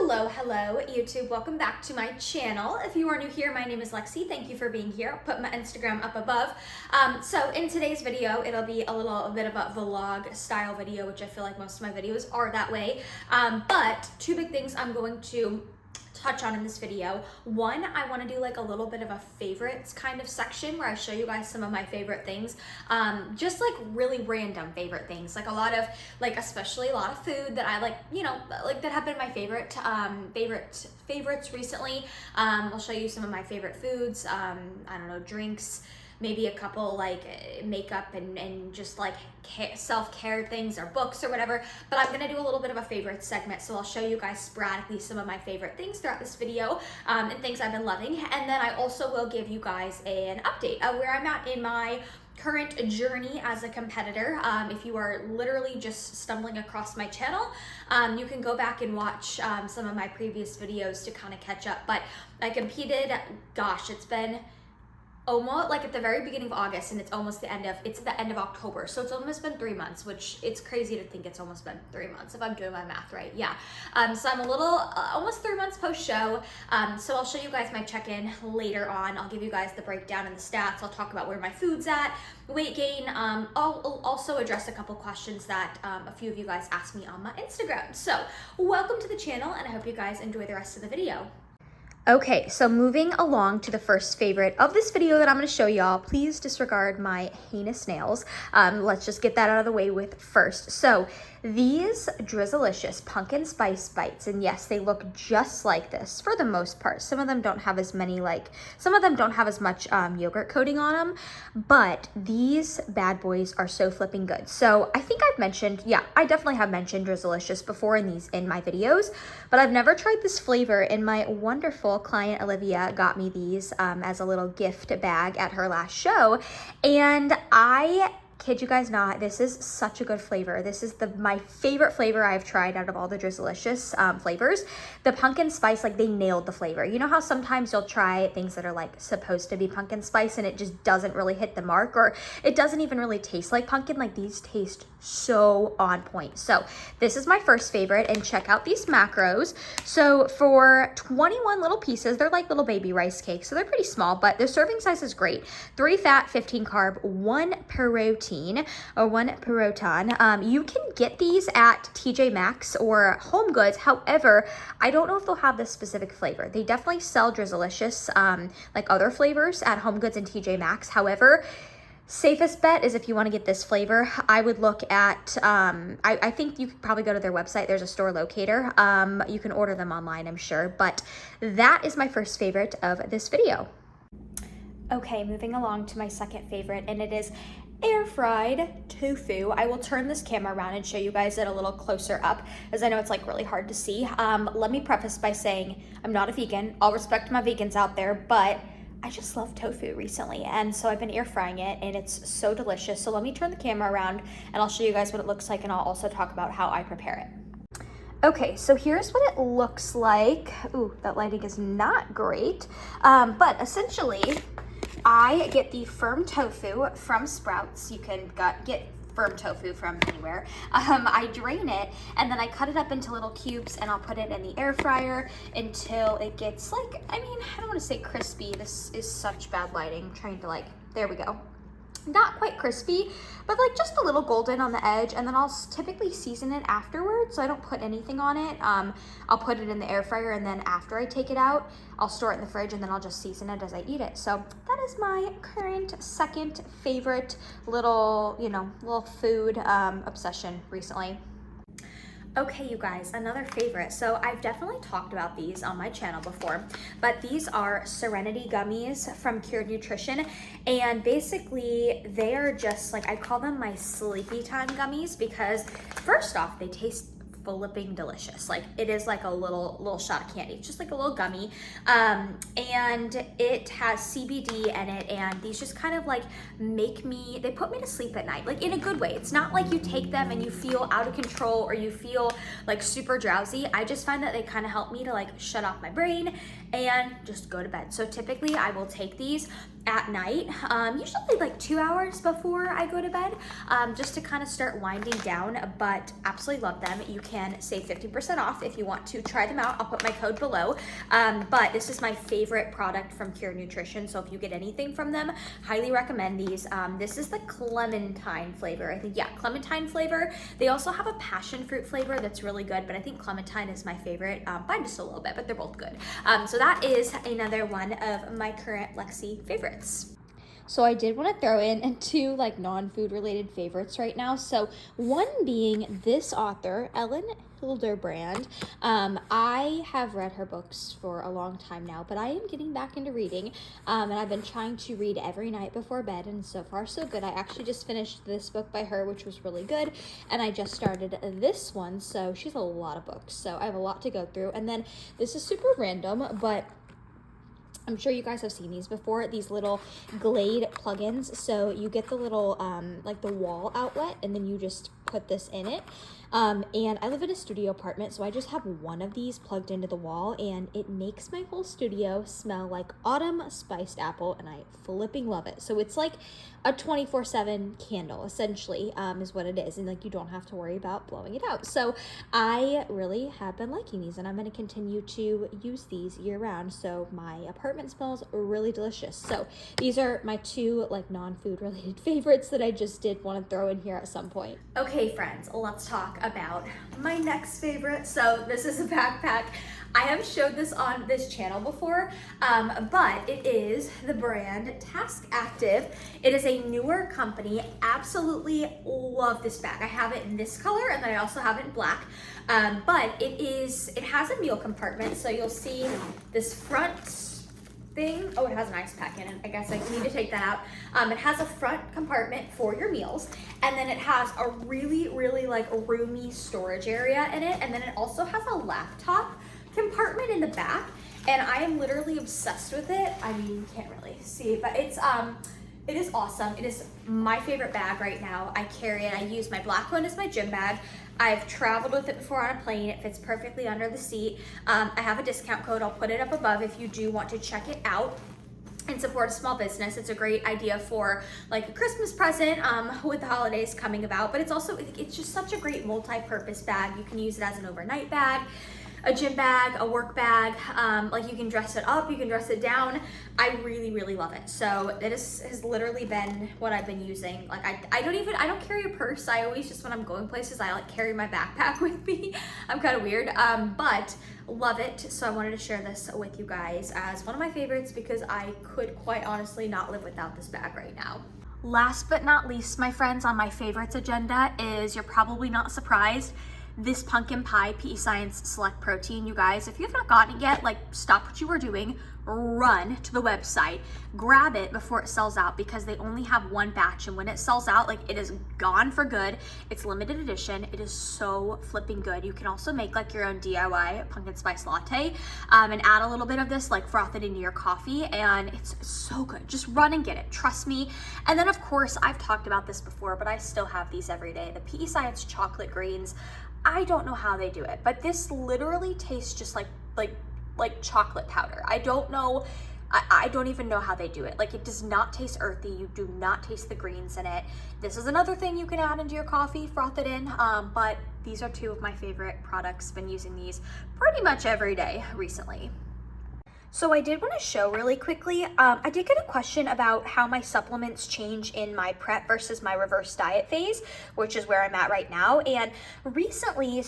Hello YouTube, welcome back to my channel. If you are new here, my name is Lexie. Thank you for being here. I'll put my Instagram up above. So in today's video, it'll be a bit of a vlog style video, which I feel like most of my videos are that way. But two big things I'm going to touch on in this video. One, I want to do like a little bit of a favorites kind of section where I show you guys some of my favorite things, just like really random favorite things, like a lot of especially a lot of food that I like, you know, like that have been my favorites recently. I'll show you some of my favorite foods, I don't know, drinks, maybe a couple like makeup and just like self-care things or books or whatever, but I'm gonna do a little bit of a favorite segment, so I'll show you guys sporadically some of my favorite things throughout this video, and things I've been loving, and then I also will give you guys an update of where I'm at in my current journey as a competitor. If you are literally just stumbling across my channel, you can go back and watch some of my previous videos to kind of catch up, but I competed, gosh, it's been almost like at the very beginning of August, and it's the end of October, so it's almost been 3 months, which it's crazy to think it's almost been 3 months if I'm doing my math right. Yeah. So I'm a little almost 3 months post show, so I'll show you guys my check-in later on. I'll give you guys the breakdown and the stats. I'll talk about where my food's at, weight gain. I'll also address a couple questions that a few of you guys asked me on my Instagram. So welcome to the channel, and I hope you guys enjoy the rest of the video. Okay, so moving along to the first favorite of this video that I'm going to show y'all. Please disregard my heinous nails. Let's just get that out of the way with first. So these Drizzlicious pumpkin spice bites, and yes, they look just like this for the most part. Some of them don't have as many, some of them don't have as much yogurt coating on them, but these bad boys are so flipping good. So I think I've mentioned, yeah, I definitely have mentioned Drizzlicious before in my videos, but I've never tried this flavor, and my wonderful client Olivia got me these as a little gift bag at her last show, and I kid you guys not, this is such a good flavor. This is my favorite flavor I've tried out of all the Drizzlicious flavors. The pumpkin spice, like, they nailed the flavor. You know how sometimes you'll try things that are like supposed to be pumpkin spice and it just doesn't really hit the mark, or it doesn't even really taste like pumpkin? Like, these taste so on point. So this is my first favorite, and check out these macros. So for 21 little pieces, they're like little baby rice cakes, so they're pretty small, but their serving size is great. 3 fat, 15 carb, 1 protein, or 1 proton. You can get these at TJ Maxx or Home Goods. However, I don't know if they'll have this specific flavor. They definitely sell Drizzlicious, like other flavors at Home Goods and TJ Maxx. However, safest bet is if you want to get this flavor, I would look at, I think you could probably go to their website. There's a store locator. You can order them online, I'm sure, but that is my first favorite of this video. Okay, moving along to my second favorite, and it is air fried tofu. I will turn this camera around and show you guys it a little closer up, as I know it's like really hard to see. Let me preface by saying I'm not a vegan. I'll respect my vegans out there, but I just love tofu recently, and so I've been air frying it, and it's so delicious. So let me turn the camera around and I'll show you guys what it looks like, and I'll also talk about how I prepare it. Okay, so here's what it looks like. Ooh, that lighting is not great, but essentially I get the firm tofu from Sprouts. You can get firm tofu from anywhere. I drain it, and then I cut it up into little cubes, and I'll put it in the air fryer until it gets like, I mean, I don't want to say crispy. This is such bad lighting. I'm trying to there we go. Not quite crispy, but like just a little golden on the edge, and then I'll typically season it afterwards, so I don't put anything on it. I'll put it in the air fryer, and then after I take it out, I'll store it in the fridge, and then I'll just season it as I eat it. So that is my current second favorite little food obsession recently. Okay, you guys, another favorite. So I've definitely talked about these on my channel before, but these are Serenity gummies from Cured Nutrition, and basically they are just like, I call them my sleepy time gummies, because first off, they taste flipping delicious. Like, it is like a little shot of candy. It's just like a little gummy, and it has CBD in it, and these just kind of like they put me to sleep at night, like in a good way. It's not like you take them and you feel out of control or you feel like super drowsy. I just find that they kind of help me to like shut off my brain and just go to bed. So typically I will take these at night, usually like 2 hours before I go to bed, just to kind of start winding down, but absolutely love them. You can save 50% off if you want to try them out. I'll put my code below, but this is my favorite product from Pure Nutrition, so if you get anything from them, highly recommend these. This is the clementine flavor, I think. Yeah, clementine flavor. They also have a passion fruit flavor that's really good, but I think clementine is my favorite by just a little bit, but they're both good. So that is another one of my current Lexie favorites. So I did want to throw in two like non-food related favorites right now. So one being this author, Ellen Hilderbrand. I have read her books for a long time now, but I am getting back into reading, and I've been trying to read every night before bed, and so far so good. I actually just finished this book by her, which was really good, and I just started this one, so she's a lot of books, so I have a lot to go through. And then this is super random, but I'm sure you guys have seen these before, these little Glade plugins. So you get the little, like the wall outlet, and then you just put this in it. And I live in a studio apartment, so I just have one of these plugged into the wall, and it makes my whole studio smell like autumn spiced apple, and I flipping love it. So it's like a 24/7 candle, essentially, is what it is, and like you don't have to worry about blowing it out. So I really have been liking these, and I'm going to continue to use these year round, so my apartment smells really delicious. So these are my two like non-food related favorites that I just did want to throw in here at some point. Okay friends, let's talk about my next favorite. So this is a backpack. I have showed this on this channel before, but it is the brand Task Active. It is a newer company. Absolutely love this bag. I have it in this color, and then I also have it in black. But it has a meal compartment, so you'll see this front thing. Oh, it has an ice pack in it. I guess I need to take that out. It has a front compartment for your meals, and then it has a really, really like roomy storage area in it, and then it also has a laptop compartment in the back, and I am literally obsessed with it. I mean, you can't really see, but it is awesome. It is my favorite bag right now. I carry it. I use my black one as my gym bag. I've traveled with it before on a plane. It fits perfectly under the seat. I have a discount code. I'll put it up above if you do want to check it out and support a small business. It's a great idea for like a Christmas present with the holidays coming about, but it's just such a great multi-purpose bag. You can use it as an overnight bag, a gym bag, a work bag, like you can dress it up, you can dress it down. I really, really love it. So it has literally been what I've been using. Like I don't carry a purse. I always just, when I'm going places, I like carry my backpack with me. I'm kind of weird, but love it. So I wanted to share this with you guys as one of my favorites, because I could quite honestly not live without this bag right now. Last but not least, my friends, on my favorites agenda is, you're probably not surprised, this pumpkin pie PEScience Select Protein. You guys, if you have not gotten it yet, like stop what you are doing, run to the website, grab it before it sells out, because they only have one batch, and when it sells out, like it is gone for good. It's limited edition. It is so flipping good. You can also make like your own DIY pumpkin spice latte, and add a little bit of this, like froth it into your coffee, and it's so good. Just run and get it, trust me. And then of course, I've talked about this before, but I still have these every day, the PEScience chocolate greens. I don't know how they do it, but this literally tastes just like chocolate powder. I don't know, I don't even know how they do it. Like, it does not taste earthy. You do not taste the greens in it. This is another thing you can add into your coffee, froth it in, but these are two of my favorite products. Been using these pretty much every day recently. So I did want to show really quickly, I did get a question about how my supplements change in my prep versus my reverse diet phase, which is where I'm at right now. And I recently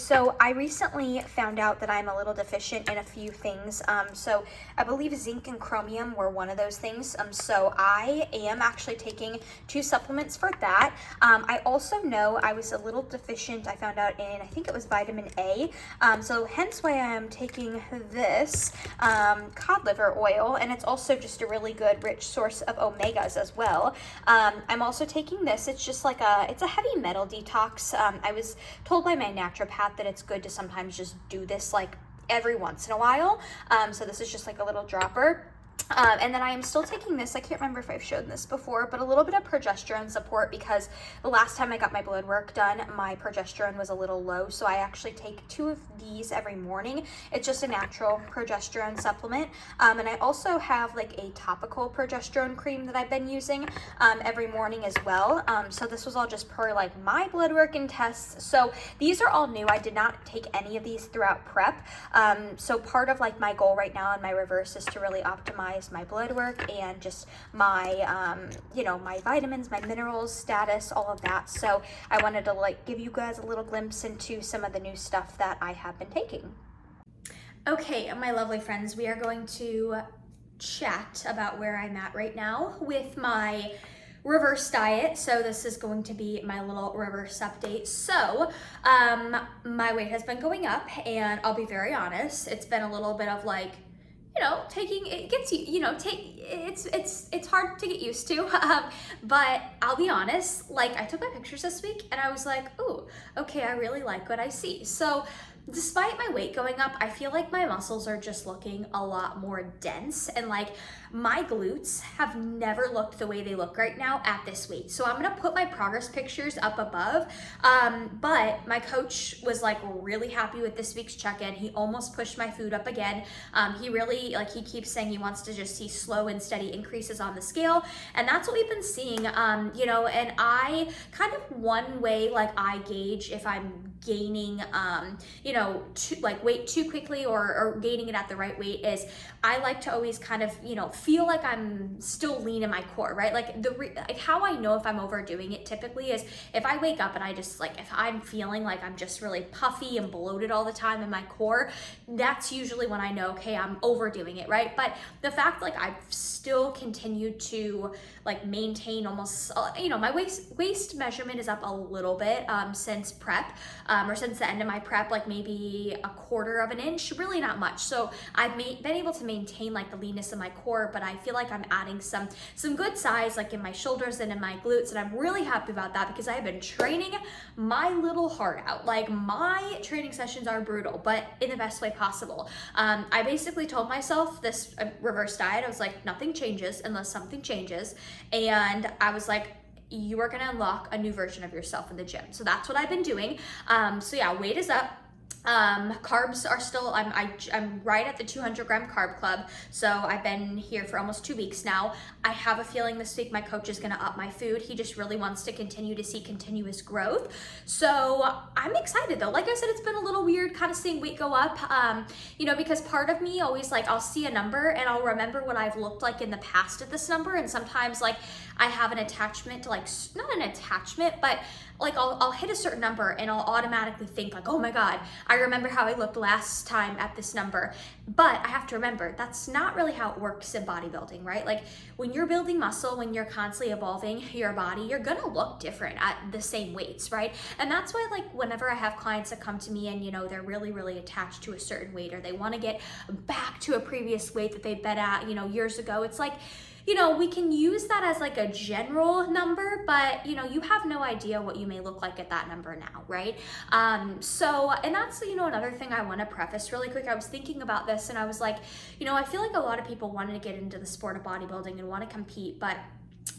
found out that I'm a little deficient in a few things. So I believe zinc and chromium were one of those things. So I am actually taking 2 supplements for that. I also know I was a little deficient, I found out in, I think it was vitamin A. So hence why I am taking this cod liver oil, and it's also just a really good rich source of omegas as well. I'm also taking this. It's just like it's a heavy metal detox. I was told by my naturopath that it's good to sometimes just do this like every once in a while. So this is just like a little dropper. And then I am still taking this, I can't remember if I've shown this before, but a little bit of progesterone support, because the last time I got my blood work done, my progesterone was a little low. So I actually take 2 of these every morning. It's just a natural progesterone supplement. And I also have like a topical progesterone cream that I've been using every morning as well. So this was all just per like my blood work and tests. So these are all new. I did not take any of these throughout prep. So part of like my goal right now in my reverse is to really optimize my blood work and just my you know, my vitamins, my minerals status, all of that. So I wanted to like give you guys a little glimpse into some of the new stuff that I have been taking. Okay, my lovely friends, we are going to chat about where I'm at right now with my reverse diet. So this is going to be my little reverse update. So my weight has been going up, and I'll be very honest, it's been a little bit of like, you know, it gets you, you know, it's hard to get used to. But I'll be honest, like I took my pictures this week and I was like, ooh, okay, I really like what I see. So despite my weight going up, I feel like my muscles are just looking a lot more dense, and like my glutes have never looked the way they look right now at this weight. So I'm gonna put my progress pictures up above. But my coach was like really happy with this week's check-in. He almost pushed my food up again. He really, like, he keeps saying he wants to just see slow and steady increases on the scale, and that's what we've been seeing. You know, and I kind of, one way like I gauge if I'm gaining you know, weight too quickly or gaining it at the right weight is I like to always kind of, you know, feel like I'm still lean in my core, right? Like like how I know if I'm overdoing it typically is if I wake up and I just like, if I'm feeling like I'm just really puffy and bloated all the time in my core, that's usually when I know, okay, I'm overdoing it, right? But the fact like I've still continued to like maintain almost, you know, my waist measurement is up a little bit since prep, or since the end of my prep, like maybe 1/4 of an inch, really not much. So I've been able to maintain like the leanness in my core, but I feel like I'm adding some good size like in my shoulders and in my glutes, and I'm really happy about that because I have been training my little heart out. Like my training sessions are brutal, but in the best way possible. I basically told myself this reverse diet, I was like, nothing changes unless something changes, and I was like, you are gonna unlock a new version of yourself in the gym. So that's what I've been doing. So yeah, weight is up. Carbs are still, I'm right at the 200-gram carb club. So I've been here for almost 2 weeks now. I have a feeling this week my coach is gonna up my food. He just really wants to continue to see continuous growth. So I'm excited though. Like I said, it's been a little weird kind of seeing weight go up, you know, because part of me always like, I'll see a number and I'll remember what I've looked like in the past at this number. And sometimes like I have an attachment to like, not an attachment, but like I'll hit a certain number and I'll automatically think like, oh my God, I remember how I looked last time at this number. But I have to remember, that's not really how it works in bodybuilding, right? Like when you're building muscle, when you're constantly evolving your body, you're gonna look different at the same weights, right? And that's why like whenever I have clients that come to me and, you know, they're really, really attached to a certain weight, or they wanna get back to a previous weight that they've been at, you know, years ago, it's like, you know, we can use that as like a general number, but you know, you have no idea what you may look like at that number now, right? So, and that's, you know, another thing I want to preface really quick. I was thinking about this and I was like, you know, I feel like a lot of people wanted to get into the sport of bodybuilding and want to compete, but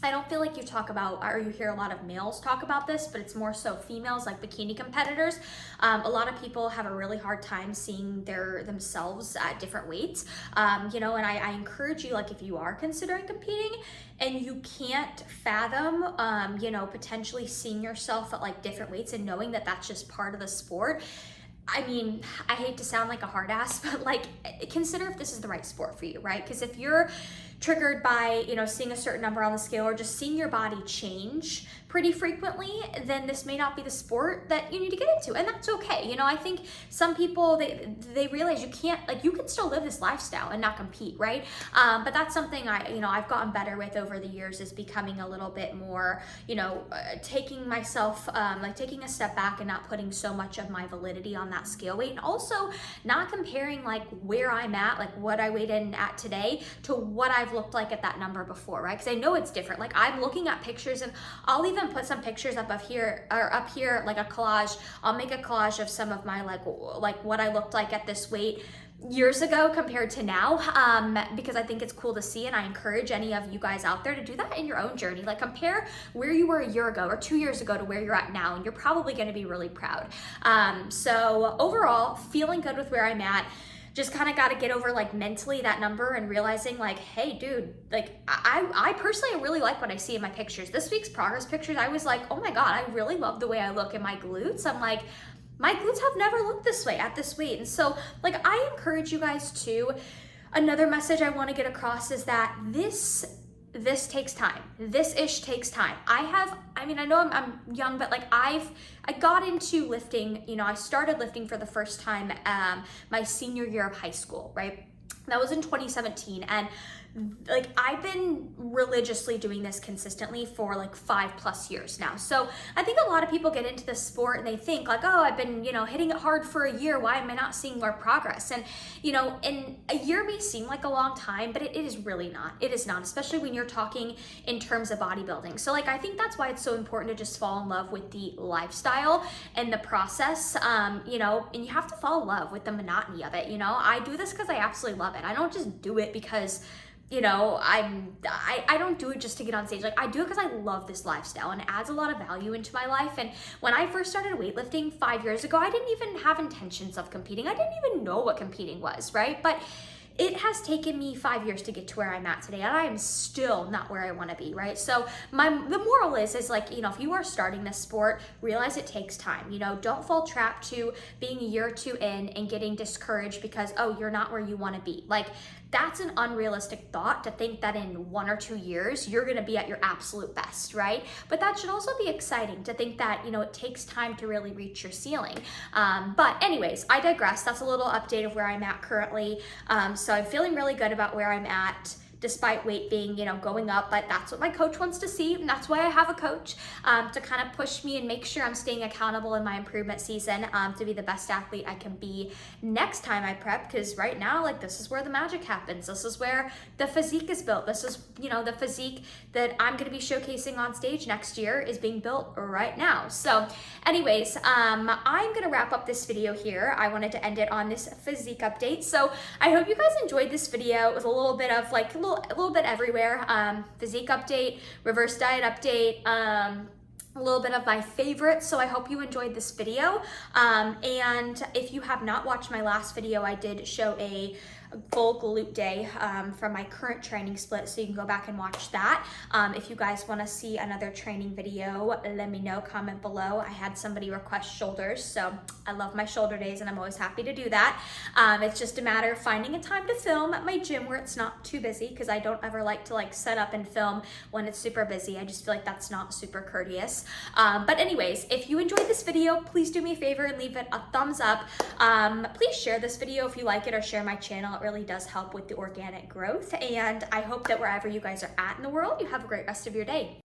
I don't feel like you talk about, or you hear a lot of males talk about this, but it's more so females, like bikini competitors. A lot of people have a really hard time seeing themselves at different weights, you know, and I encourage you, like if you are considering competing and you can't fathom, you know, potentially seeing yourself at like different weights and knowing that that's just part of the sport. I mean, I hate to sound like a hard ass, but like consider if this is the right sport for you, right? Because if you're triggered by, you know, seeing a certain number on the scale or just seeing your body change pretty frequently, then this may not be the sport that you need to get into, and that's okay. You know, I think some people, they realize you can't, like you can still live this lifestyle and not compete, right? But that's something I've gotten better with over the years, is becoming a little bit more, you know, taking myself, like taking a step back and not putting so much of my validity on that scale weight, and also not comparing like where I'm at, like what I weighed in at today to what I've I've looked like at that number before, right? Because I know it's different. Like I'm looking at pictures, and I'll even put some pictures up here, like a collage. I'll make a collage of some of my like what I looked like at this weight years ago compared to now, because I think it's cool to see, and I encourage any of you guys out there to do that in your own journey. Like compare where you were a year ago or 2 years ago to where you're at now, and you're probably going to be really proud. So overall, feeling good with where I'm at. Just kind of got to get over like mentally that number and realizing like, hey dude, like I personally really like what I see in my pictures. This week's progress pictures, I was like, oh my God, I really love the way I look in my glutes. I'm like, my glutes have never looked this way at this weight. And so like, I encourage you guys to, another message I want to get across is that this takes time. This-ish takes time. I know I'm young, but like I got into lifting, you know, I started lifting for the first time my senior year of high school, right? That was in 2017. And like I've been religiously doing this consistently for like 5+ years now. So I think a lot of people get into the sport and they think like, oh, I've been, you know, hitting it hard for a year. Why am I not seeing more progress? And, you know, and a year may seem like a long time, but it is really not. It is not, especially when you're talking in terms of bodybuilding. So like, I think that's why it's so important to just fall in love with the lifestyle and the process, you know, and you have to fall in love with the monotony of it. You know, I do this because I absolutely love it. I don't just do it because, you know, I don't do it just to get on stage. Like I do it because I love this lifestyle and it adds a lot of value into my life. And when I first started weightlifting 5 years ago, I didn't even have intentions of competing. I didn't even know what competing was, right? But it has taken me 5 years to get to where I'm at today, and I am still not where I want to be, right? So the moral is like, you know, if you are starting this sport, realize it takes time. You know, don't fall trap to being a year or two in and getting discouraged because, oh, you're not where you want to be. Like that's an unrealistic thought to think that in 1 or 2 years, you're going to be at your absolute best, right? But that should also be exciting to think that, you know, it takes time to really reach your ceiling. But anyways, I digress. That's a little update of where I'm at currently. So I'm feeling really good about where I'm at, despite weight being, you know, going up, but that's what my coach wants to see. And that's why I have a coach to kind of push me and make sure I'm staying accountable in my improvement season to be the best athlete I can be next time I prep. Because right now, like this is where the magic happens. This is where the physique is built. This is, you know, the physique that I'm going to be showcasing on stage next year is being built right now. So anyways, I'm going to wrap up this video here. I wanted to end it on this physique update. So I hope you guys enjoyed this video. It was a little bit of like a little bit everywhere. Physique update, reverse diet update, a little bit of my favorites. So I hope you enjoyed this video. And if you have not watched my last video, I did show a full glute day from my current training split, so you can go back and watch that. If you guys want to see another training video, let me know, comment below. I had somebody request shoulders, so I love my shoulder days and I'm always happy to do that. It's just a matter of finding a time to film at my gym where it's not too busy, because I don't ever like to like set up and film when it's super busy. I just feel like that's not super courteous. But anyways, if you enjoyed this video, please do me a favor and leave it a thumbs up. Please share this video if you like it, or share my channel. It really does help with the organic growth. And I hope that wherever you guys are at in the world, you have a great rest of your day.